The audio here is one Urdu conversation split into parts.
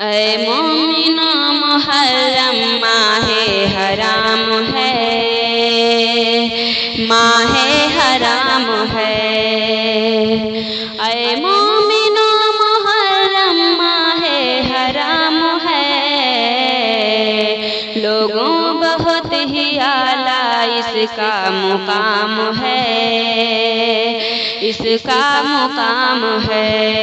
اے مومنوں محرم ماہ حرام ہے، ماہ حرام ہے۔ اے مومنوں محرم ماہ حرام ہے، لوگوں بہت ہی اعلیٰ اس کا مقام ہے، اس کا مقام ہے۔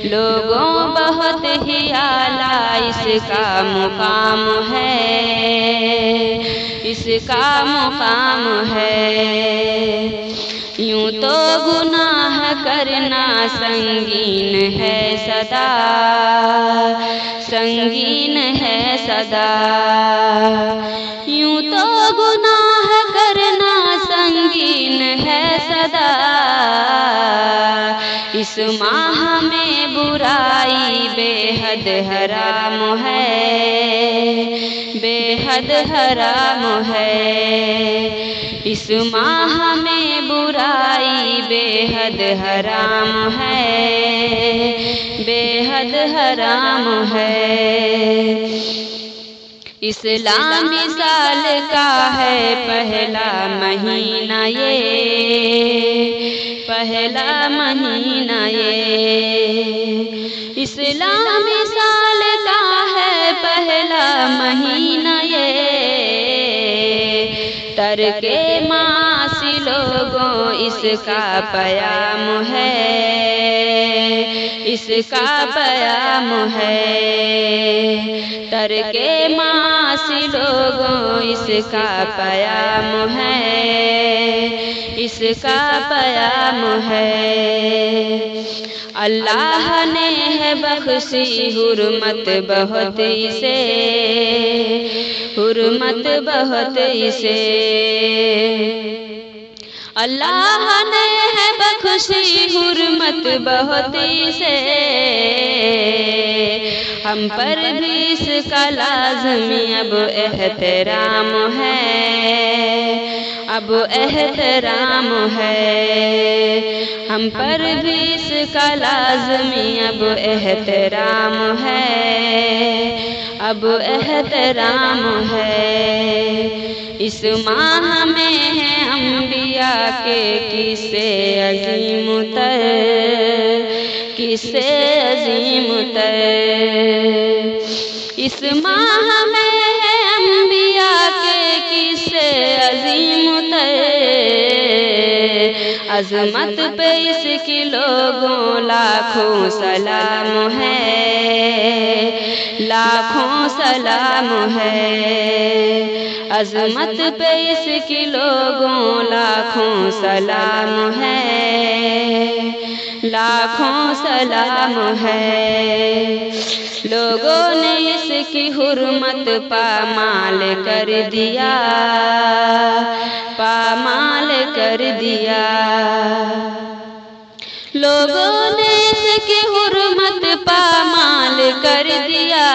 لوگوں بہت ہی اعلیٰ اس کا مقام ہے، اس کا مقام ہے۔ یوں تو گناہ کرنا سنگین ہے صدا، سنگین ہے صدا۔ یوں تو گناہ کرنا سنگین ہے صدا، اس ماہ میں برائی بے حد حرام ہے، بے حد حرام ہے۔ اس ماہ میں برائی بے حد حرام ہے، بے حد حرام ہے۔ اسلامی سال کا ہے پہلا مہینہ یہ، پہلا مہینہ یہ۔ اسلامی سال کا ہے پہلا مہینہ یہ، ترک معاصی لوگوں اس کا پیام ہے، اس کا پیام ہے۔ ترک معاصی لوگوں اس کا پیام ہے، اس کا پیام ہے۔ اللہ نے ہے بخشی حرمت بہت اسے، حرمت بہت اسے۔ اللہ نے ہے بخشی حرمت بہت اسے، ہم پر بھی اس کا لازمی اب احترام ہے، اب احترام ہے۔ ہم پر بھی اس کا لازمی اب احترام ہے، اب احترام ہے۔ اس ماہ میں ہے انبیاء کے قصے عظیم تر، قصے عظیم تر۔ اس ماہ میں ہے انبیاء کے قصے عظیم تر، عظمت پہ اس کی لوگوں لاکھوں سلام ہے، لاکھوں سلام ہے۔ عظمت پہ اس کی لوگوں لاکھوں سلام ہے، لاکھوں سلام ہے۔ لوگوں نے اس کی حرمت پامال کر دیا، پامال کر دیا۔ لوگوں نے اس کی حرمت پامال کر دیا۔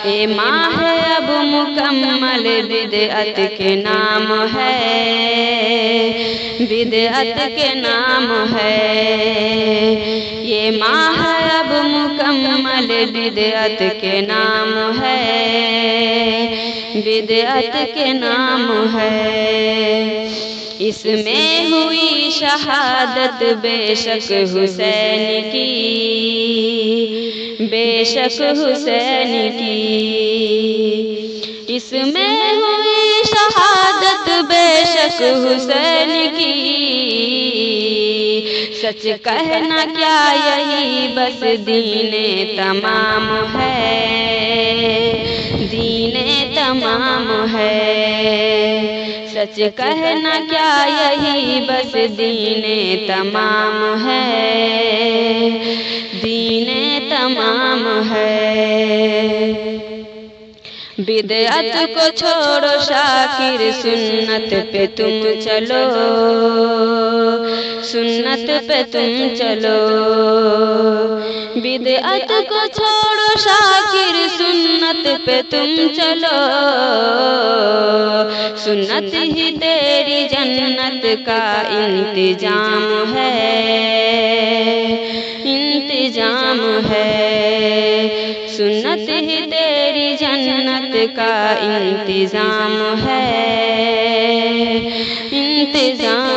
اے ماہ اب مکمل بدعت کے نام ہے، بدعت کے نام ہے۔ یہ ماہ اب مکمل بدعت کے نام ہے، بدعت کے نام ہے۔ اس میں ہوئی شہادت بے شک حسین کی، بے شک حسین کی۔ اس میں ہوئی شہادت بے شک حسین کی۔ سچ کہنا کیا یہی بس دین تمام ہے، دین تمام ہے۔ سچ کہنا کیا یہی بس دین تمام ہے، دین تمام ہے۔ بدعت کو چھوڑو شاکر سنت پہ تم چلو، سنت پہ تم چلو۔ بدعت کو چھوڑو شاکر سنت پہ تم چلو، سنت ہی تیری جنت کا انتظام ہے، انتظام انتظام ہے، سنت ہی تیری جنت کا انتظام ہے، انتظام